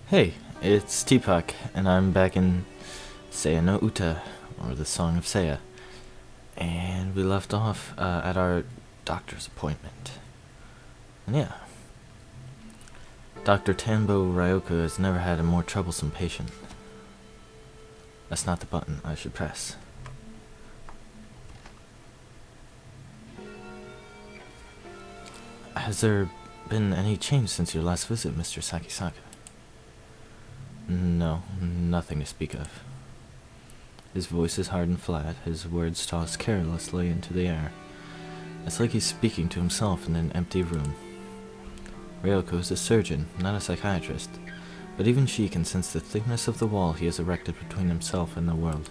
Hey, it's Teapot, and I'm back in Seya no Uta, or the Song of Seya. And we left off at our doctor's appointment. And yeah, Dr. Tanbo Ryoka has never had a more troublesome patient. That's not the button I should press. Has there been any change since your last visit, Mr. Sakisaka? No, nothing to speak of. His voice is hard and flat, his words tossed carelessly into the air. It's like he's speaking to himself in an empty room. Ryoko is a surgeon, not a psychiatrist, but even she can sense the thickness of the wall he has erected between himself and the world.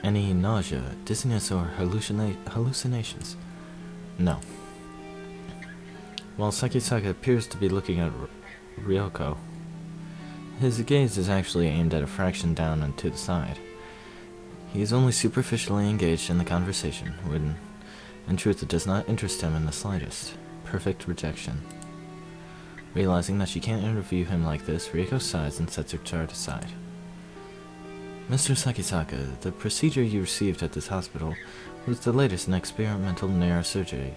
Any nausea, dizziness, or hallucinations? No. While Sakisaka appears to be looking at Ryoko, his gaze is actually aimed at a fraction down and to the side. He is only superficially engaged in the conversation, when, in truth, it does not interest him in the slightest. Perfect rejection. Realizing that she can't interview him like this, Ryoko sighs and sets her chart aside. Mr. Sakisaka, the procedure you received at this hospital was the latest in experimental neurosurgery.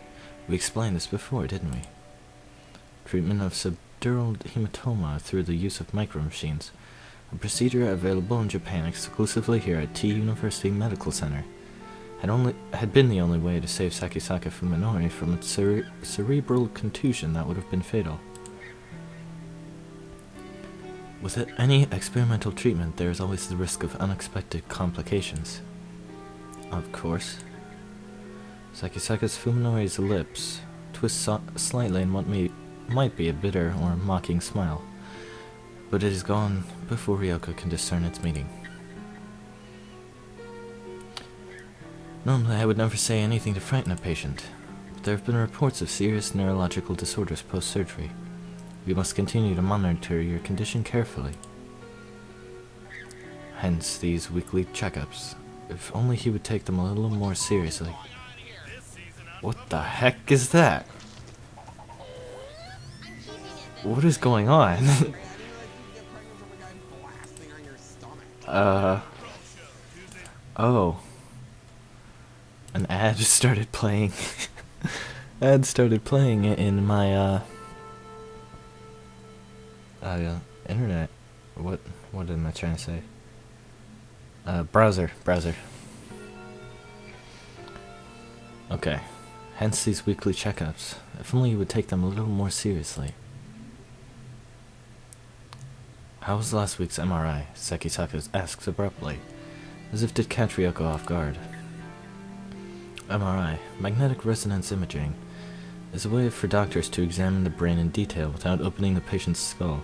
We explained this before, didn't we? Treatment of subdural hematoma through the use of micromachines, a procedure available in Japan exclusively here at T University Medical Center, had been the only way to save Sakisaka Fuminori from a cerebral contusion that would have been fatal. With any experimental treatment, there is always the risk of unexpected complications. Of course. Sakisaka Fuminori's lips twist slightly in what might be a bitter or mocking smile, but it is gone before Ryoko can discern its meaning. Normally I would never say anything to frighten a patient, but there have been reports of serious neurological disorders post-surgery. We must continue to monitor your condition carefully. Hence these weekly checkups. If only he would take them a little more seriously. What the heck is that? What is going on? Oh. An ad started playing. Ad started playing in my, internet. What am I trying to say? Browser. Okay. Hence these weekly checkups. If only you would take them a little more seriously. How was last week's MRI? Sakisaka asks abruptly, as if to catch Ryoko off guard. MRI, magnetic resonance imaging, is a way for doctors to examine the brain in detail without opening the patient's skull.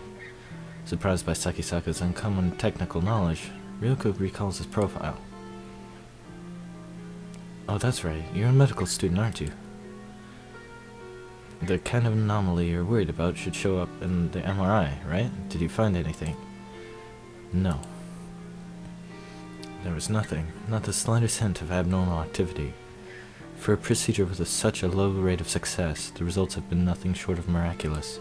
Surprised by Sakisaka's uncommon technical knowledge, Ryoko recalls his profile. Oh, that's right, you're a medical student, aren't you? The kind of anomaly you're worried about should show up in the MRI, right? Did you find anything? No. There was nothing, not the slightest hint of abnormal activity. For a procedure with such a low rate of success, the results have been nothing short of miraculous.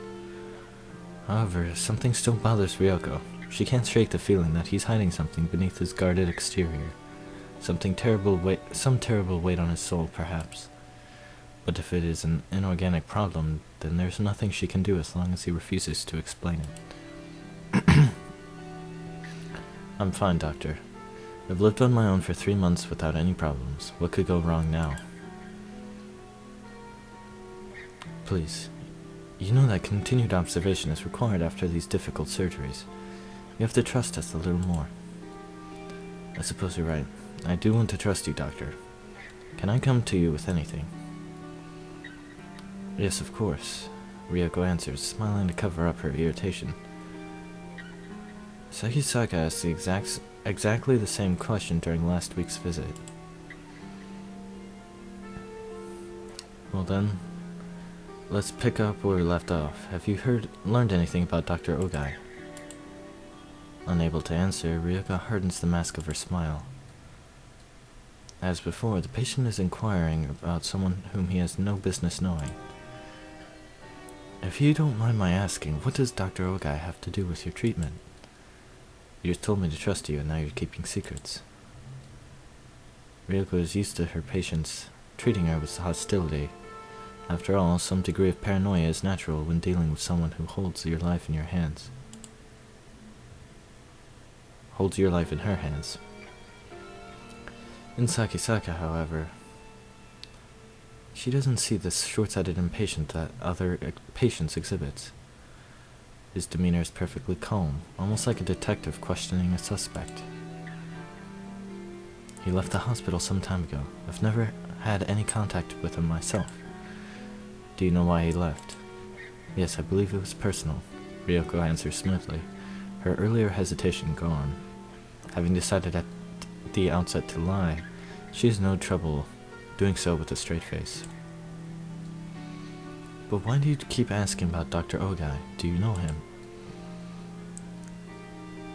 However, something still bothers Ryoko. She can't shake the feeling that he's hiding something beneath his guarded exterior. Some terrible weight on his soul, perhaps. But if it is an inorganic problem, then there's nothing she can do as long as he refuses to explain it. I'm fine, Doctor. I've lived on my own for 3 months without any problems. What could go wrong now? Please, you know that continued observation is required after these difficult surgeries. You have to trust us a little more. I suppose you're right. I do want to trust you, Doctor. Can I come to you with anything? Yes, of course, Ryoko answers, smiling to cover up her irritation. Sakisaka asked exactly the same question during last week's visit. Well then, let's pick up where we left off. Have you learned anything about Dr. Ogai? Unable to answer, Ryoko hardens the mask of her smile. As before, the patient is inquiring about someone whom he has no business knowing. If you don't mind my asking, what does Dr. Ogai have to do with your treatment? You just told me to trust you, and now you're keeping secrets. Ryoko is used to her patients treating her with hostility. After all, some degree of paranoia is natural when dealing with someone who holds your life in your hands. Holds your life in her hands. In Sakisaka, however, she doesn't see the short-sighted impatience that other patients exhibits. His demeanor is perfectly calm, almost like a detective questioning a suspect. He left the hospital some time ago. I've never had any contact with him myself. Do you know why he left? Yes, I believe it was personal, Ryoko answers smoothly, her earlier hesitation gone. Having decided at the outset to lie, she has no trouble doing so with a straight face. But why do you keep asking about Dr. Ogai? Do you know him?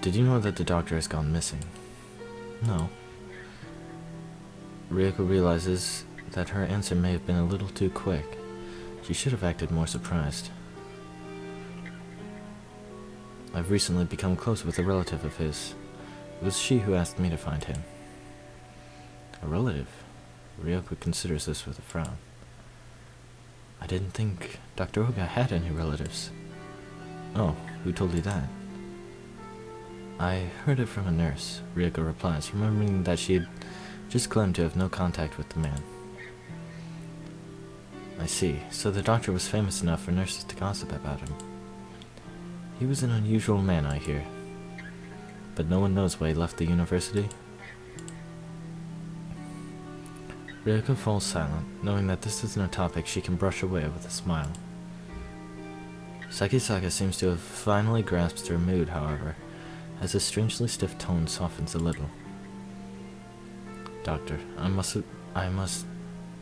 Did you know that the doctor has gone missing? No. Ryoko realizes that her answer may have been a little too quick. She should have acted more surprised. I've recently become close with a relative of his. It was she who asked me to find him. A relative? Ryoko considers this with a frown. I didn't think Dr. Ogai had any relatives. Oh, who told you that? I heard it from a nurse, Ryoko replies, remembering that she had just claimed to have no contact with the man. I see, so the doctor was famous enough for nurses to gossip about him. He was an unusual man, I hear. But no one knows why he left the university? Ryoko falls silent, knowing that this isn't a topic she can brush away with a smile. Sakisaka seems to have finally grasped her mood, however, as his strangely stiff tone softens a little. Doctor, I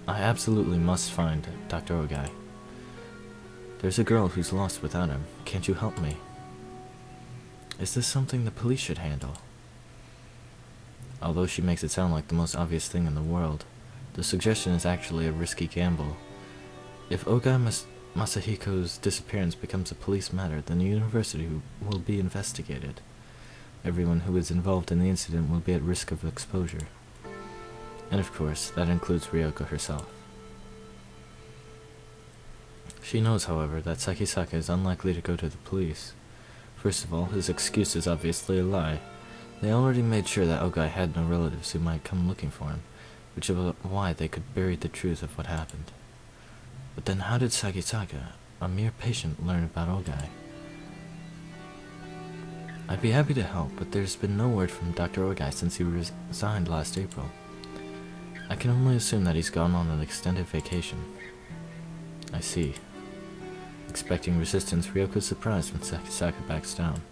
absolutely must find Dr. Ogai. There's a girl who's lost without him. Can't you help me? Is this something the police should handle? Although she makes it sound like the most obvious thing in the world, the suggestion is actually a risky gamble. If Ogai Masahiko's disappearance becomes a police matter, then the university will be investigated. Everyone who is involved in the incident will be at risk of exposure. And of course, that includes Ryoko herself. She knows, however, that Sakisaka is unlikely to go to the police. First of all, his excuse is obviously a lie. They already made sure that Ogai had no relatives who might come looking for him, which is why they could bury the truth of what happened. But then how did Sakisaka, a mere patient, learn about Ogai? I'd be happy to help, but there's been no word from Dr. Ogai since he resigned last April. I can only assume that he's gone on an extended vacation. I see. Expecting resistance, Ryoko's surprised when Sakisaka backs down.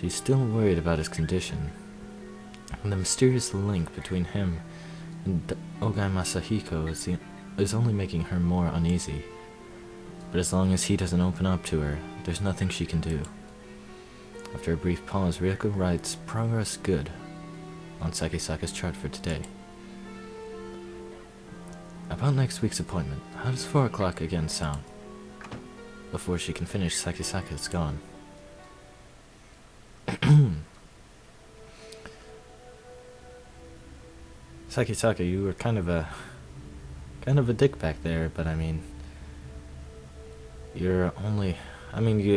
She's still worried about his condition, and the mysterious link between him and Ogai Masahiko is only making her more uneasy. But as long as he doesn't open up to her, there's nothing she can do. After a brief pause, Ryoko writes "Progress Good" on Sakisaka's chart for today. About next week's appointment, how does 4 o'clock again sound? Before she can finish, Sakisaka is gone. Sakisaka, you were kind of a dick back there, but I mean, you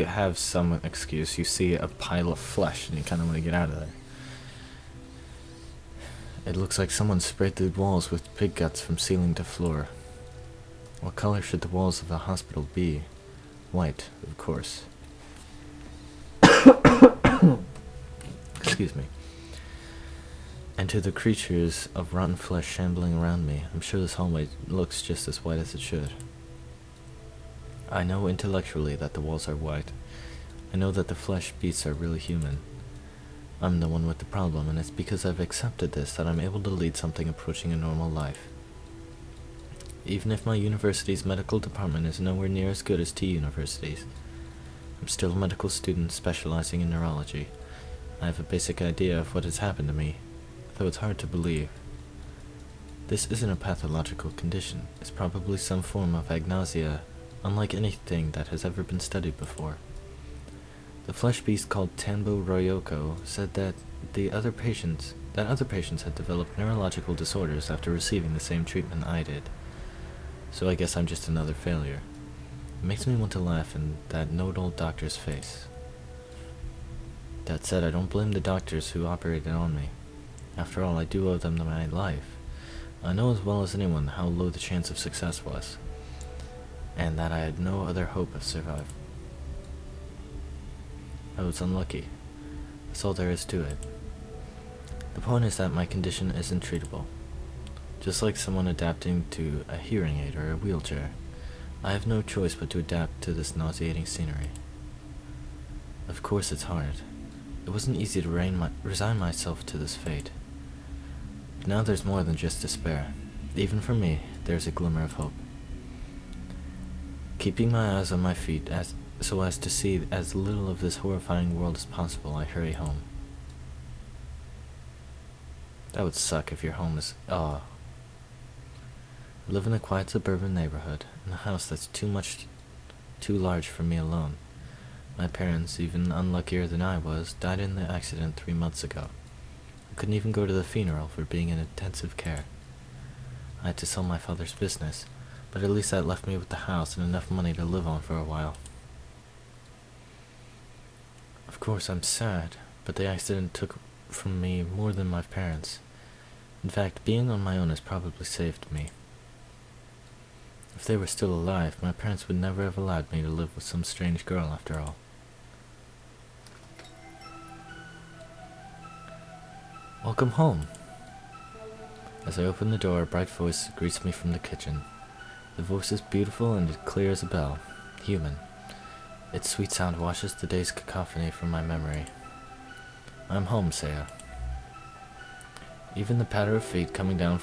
have some excuse. You see a pile of flesh and you kind of want to get out of there. It looks like someone sprayed the walls with pig guts from ceiling to floor. What color should the walls of the hospital be? White, of course. Excuse me. And to the creatures of rotten flesh shambling around me, I'm sure this hallway looks just as white as it should. I know intellectually that the walls are white. I know that the flesh beasts are really human. I'm the one with the problem, and it's because I've accepted this that I'm able to lead something approaching a normal life. Even if my university's medical department is nowhere near as good as T universities, I'm still a medical student specializing in neurology. I have a basic idea of what has happened to me, though it's hard to believe. This isn't a pathological condition. It's probably some form of agnosia unlike anything that has ever been studied before. The flesh beast called Tanbo Royoko said that other patients had developed neurological disorders after receiving the same treatment I did. So I guess I'm just another failure. It makes me want to laugh in that old doctor's face. That said, I don't blame the doctors who operated on me. After all, I do owe them my life. I know as well as anyone how low the chance of success was, and that I had no other hope of survival. I was unlucky. That's all there is to it. The point is that my condition isn't treatable. Just like someone adapting to a hearing aid or a wheelchair, I have no choice but to adapt to this nauseating scenery. Of course it's hard. It wasn't easy to resign myself to this fate. But now there's more than just despair. Even for me, there's a glimmer of hope. Keeping my eyes on my feet so as to see as little of this horrifying world as possible, I hurry home. That would suck if your home is... I live in a quiet suburban neighborhood, in a house that's too large for me alone. My parents, even unluckier than I was, died in the accident 3 months ago. I couldn't even go to the funeral for being in intensive care. I had to sell my father's business, but at least that left me with the house and enough money to live on for a while. Of course, I'm sad, but the accident took from me more than my parents. In fact, being on my own has probably saved me. If they were still alive, my parents would never have allowed me to live with some strange girl after all. Welcome home. As I open the door, a bright voice greets me from the kitchen. The voice is beautiful and as clear as a bell, human. Its sweet sound washes the day's cacophony from my memory. I'm home, Seya. Even the patter of feet coming down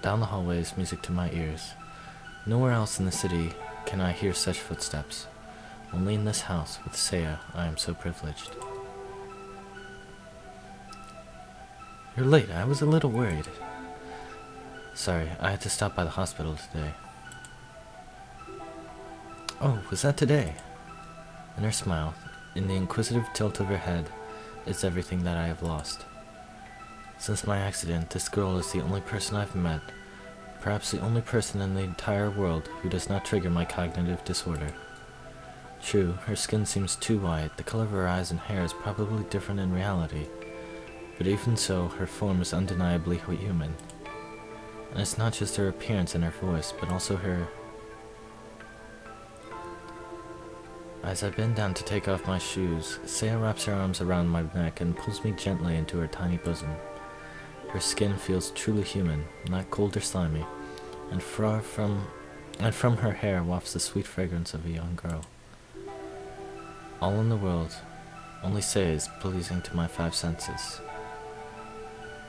the hallway is music to my ears. Nowhere else in the city can I hear such footsteps. Only in this house with Seya I am so privileged. You're late. I was a little worried. Sorry, I had to stop by the hospital today. Oh, was that today? In her smile, in the inquisitive tilt of her head, is everything that I have lost. Since my accident, this girl is the only person I've met, perhaps the only person in the entire world who does not trigger my cognitive disorder. True, her skin seems too white, the color of her eyes and hair is probably different in reality, but even so, her form is undeniably human. And it's not just her appearance and her voice, but also her... As I bend down to take off my shoes, Seya wraps her arms around my neck and pulls me gently into her tiny bosom. Her skin feels truly human, not cold or slimy, and from her hair wafts the sweet fragrance of a young girl. All in the world, only Seya is pleasing to my 5 senses.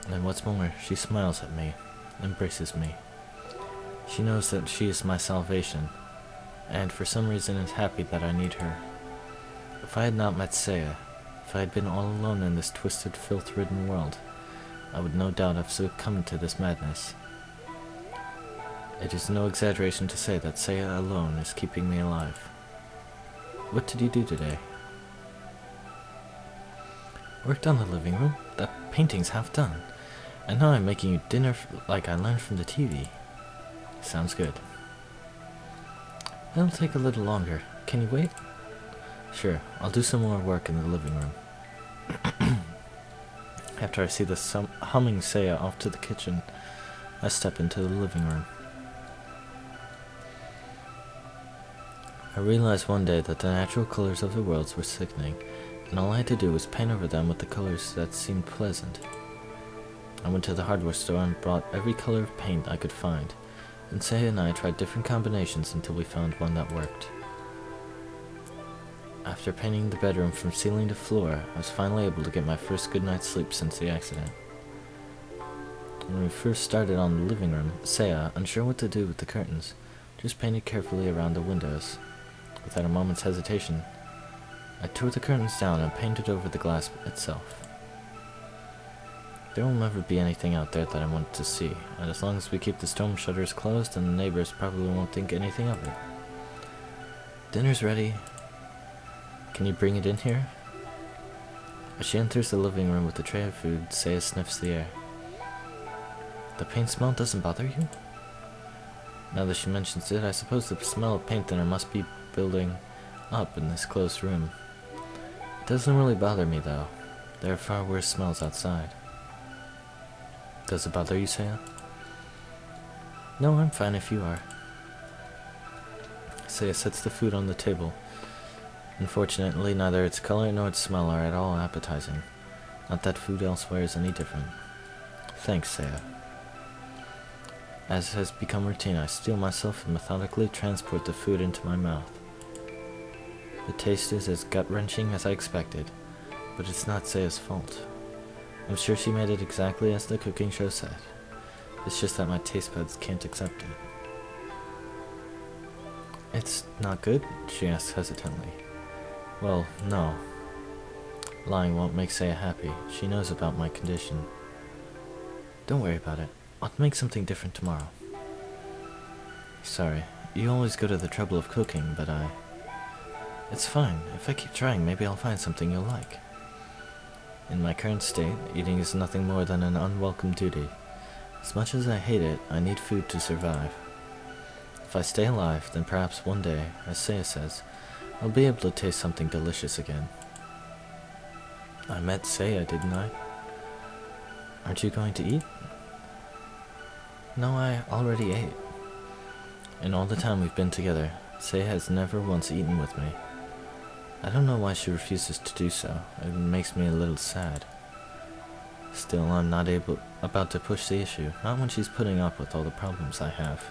And what's more, she smiles at me, embraces me. She knows that she is my salvation, and for some reason is happy that I need her. If I had not met Seya, if I had been all alone in this twisted, filth-ridden world, I would no doubt have succumbed to this madness. It is no exaggeration to say that Seya alone is keeping me alive. What did you do today? Worked on the living room. The painting's half done. And now I'm making you dinner like I learned from the TV. Sounds good. It'll take a little longer. Can you wait? Sure, I'll do some more work in the living room. After I see the humming Seya off to the kitchen, I step into the living room. I realized one day that the natural colors of the worlds were sickening, and all I had to do was paint over them with the colors that seemed pleasant. I went to the hardware store and bought every color of paint I could find, and Seya and I tried different combinations until we found one that worked. After painting the bedroom from ceiling to floor, I was finally able to get my first good night's sleep since the accident. When we first started on the living room, Seya, unsure what to do with the curtains, just painted carefully around the windows. Without a moment's hesitation, I tore the curtains down and painted over the glass itself. There will never be anything out there that I want to see, and as long as we keep the storm shutters closed, then the neighbors probably won't think anything of it. Dinner's ready. Can you bring it in here? As she enters the living room with a tray of food, Seya sniffs the air. The paint smell doesn't bother you? Now that she mentions it, I suppose the smell of paint thinner must be building up in this closed room. It doesn't really bother me though. There are far worse smells outside. Does it bother you, Seya? No, I'm fine if you are. Seya sets the food on the table. Unfortunately, neither its color nor its smell are at all appetizing. Not that food elsewhere is any different. Thanks, Seya. As has become routine, I steel myself and methodically transport the food into my mouth. The taste is as gut-wrenching as I expected, but it's not Seya's fault. I'm sure she made it exactly as the cooking show said. It's just that my taste buds can't accept it. It's not good? She asks hesitantly. Well, no. Lying won't make Seya happy. She knows about my condition. Don't worry about it. I'll make something different tomorrow. Sorry, you always go to the trouble of cooking, but It's fine. If I keep trying, maybe I'll find something you'll like. In my current state, eating is nothing more than an unwelcome duty. As much as I hate it, I need food to survive. If I stay alive, then perhaps one day, as Seya says, I'll be able to taste something delicious again. I met Seya, didn't I? Aren't you going to eat? No, I already ate. In all the time we've been together, Seya has never once eaten with me. I don't know why she refuses to do so. It makes me a little sad. Still, I'm not about to push the issue, not when she's putting up with all the problems I have.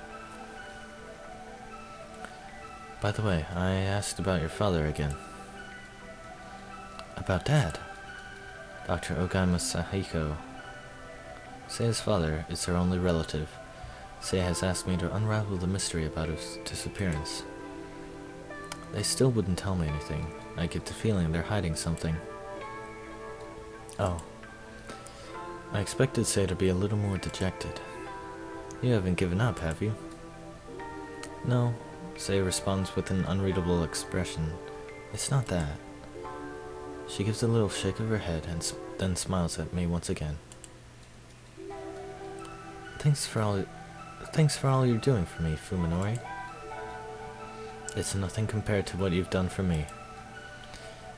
By the way, I asked about your father again. About Dad? Dr. Ogai Masahiko. Seya's father is her only relative. Seya has asked me to unravel the mystery about his disappearance. They still wouldn't tell me anything. I get the feeling they're hiding something. Oh. I expected Seya to be a little more dejected. You haven't given up, have you? No. Seya responds with an unreadable expression. It's not that. She gives a little shake of her head and then smiles at me once again. Thanks for all you're doing for me, Fuminori. It's nothing compared to what you've done for me.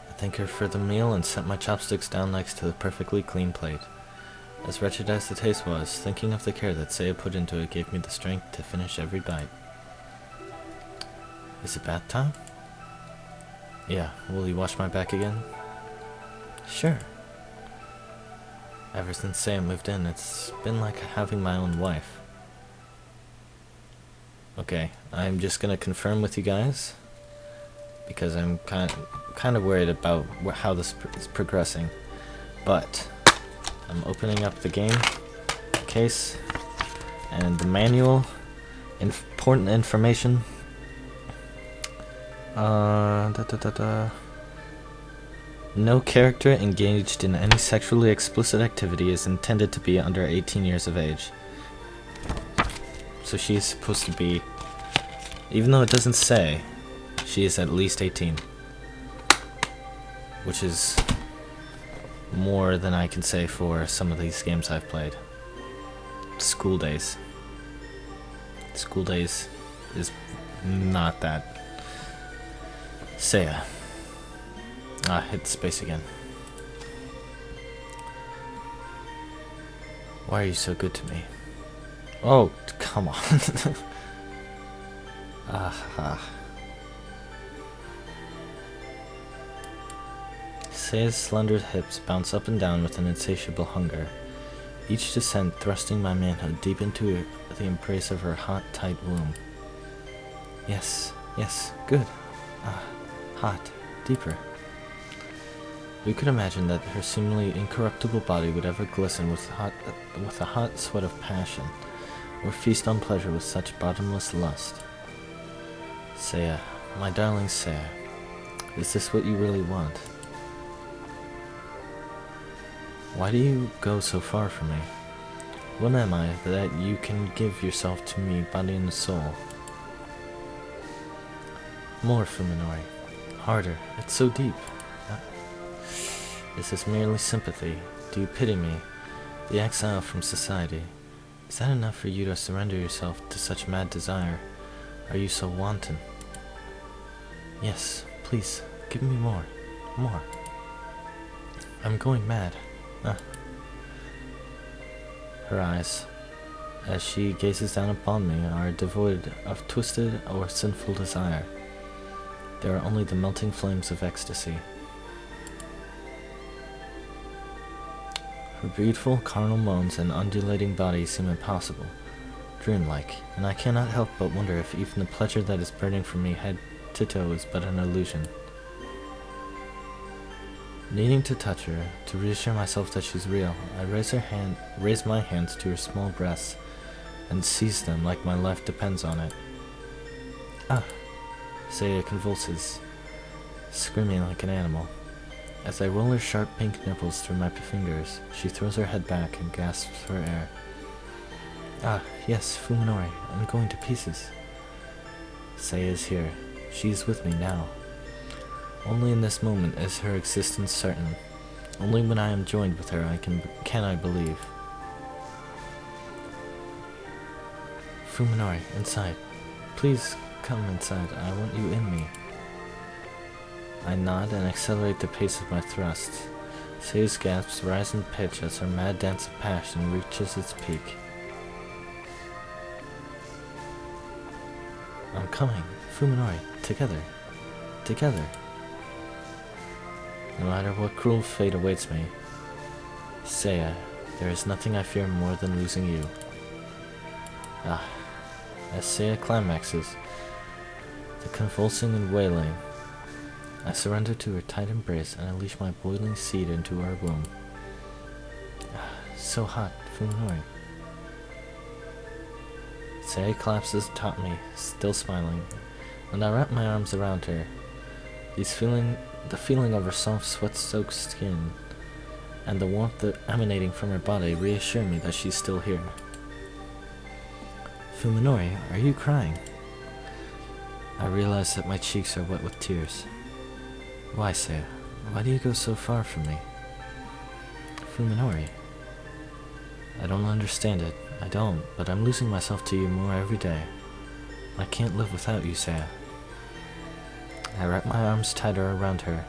I thank her for the meal and set my chopsticks down next to the perfectly clean plate. As wretched as the taste was, thinking of the care that Seya put into it gave me the strength to finish every bite. Is it bath time? Yeah, will you wash my back again? Sure. Ever since Seya moved in, it's been like having my own wife. Okay, I'm just gonna confirm with you guys, because I'm kind of worried about how this is progressing. But I'm opening up the game case and the manual, important information. No character engaged in any sexually explicit activity is intended to be under 18 years of age. So she is supposed to be, even though it doesn't say, she is at least 18. Which is more than I can say for some of these games I've played. School Days. School Days is not that. Seya. Hit space again. Why are you so good to me? Oh, come on. Seya's slender hips bounce up and down with an insatiable hunger. Each descent thrusting my manhood deep into the embrace of her hot, tight womb. Yes, yes, good. Hot, deeper. Who could imagine that her seemingly incorruptible body would ever glisten with a hot sweat of passion, or feast on pleasure with such bottomless lust? Seya, my darling Seya, is this what you really want? Why do you go so far from me? What am I that you can give yourself to me, body and soul? More, Fuminori. Harder. It's so deep. Is this merely sympathy? Do you pity me? The exile from society. Is that enough for you to surrender yourself to such mad desire? Are you so wanton? Yes, please, give me more. More. I'm going mad. Her eyes, as she gazes down upon me, are devoid of twisted or sinful desire. There are only the melting flames of ecstasy. Her beautiful carnal moans and undulating body seem impossible, dreamlike, and I cannot help but wonder if even the pleasure that is burning from me head to toe is but an illusion. Needing to touch her, to reassure myself that she's real, I raise my hands to her small breasts, and seize them like my life depends on it. Seya convulses, screaming like an animal. As I roll her sharp pink nipples through my fingers, she throws her head back and gasps for air. Yes, Fuminori, I'm going to pieces. Seya is here. She is with me now. Only in this moment is her existence certain. Only when I am joined with her can I believe. Fuminori, inside. Please come inside. I want you in me. I nod and accelerate the pace of my thrusts. Seya's gasps rise in pitch as her mad dance of passion reaches its peak. I'm coming. Fuminori, together. Together. No matter what cruel fate awaits me, Seya, there is nothing I fear more than losing you. As Seya climaxes, the convulsing and wailing, I surrender to her tight embrace and unleash my boiling seed into her womb. So hot, Fuminori. Seya collapses atop me, still smiling, and I wrap my arms around her. The feeling of her soft, sweat-soaked skin and the warmth emanating from her body reassure me that she's still here. Fuminori, are you crying? I realize that my cheeks are wet with tears. Why, Seya? Why do you go so far from me? Fuminori. I don't understand it. I don't, but I'm losing myself to you more every day. I can't live without you, Seya. I wrap my arms tighter around her,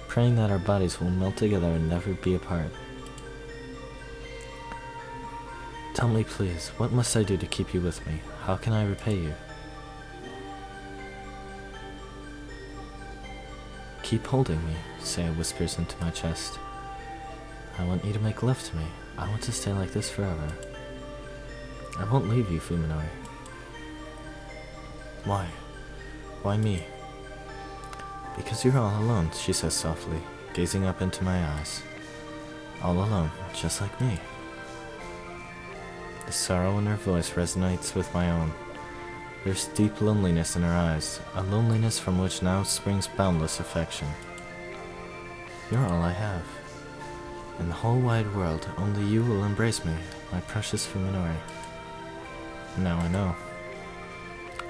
praying that our bodies will melt together and never be apart. Tell me, please, what must I do to keep you with me? How can I repay you? Keep holding me, Seya whispers into my chest. I want you to make love to me. I want to stay like this forever. I won't leave you, Fuminori. Why? Why me? Because you're all alone, she says softly, gazing up into my eyes. All alone, just like me. The sorrow in her voice resonates with my own. There's deep loneliness in her eyes, a loneliness from which now springs boundless affection. You're all I have. In the whole wide world, only you will embrace me, my precious Fuminori. Now I know.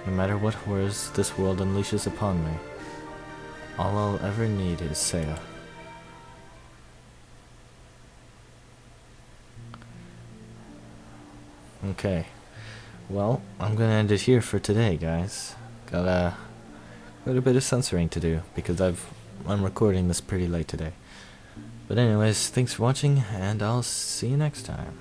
No matter what horrors this world unleashes upon me, all I'll ever need is Seya. Okay. Well, I'm gonna end it here for today, guys. Got a bit of censoring to do because I'm recording this pretty late today. But anyways, thanks for watching, and I'll see you next time.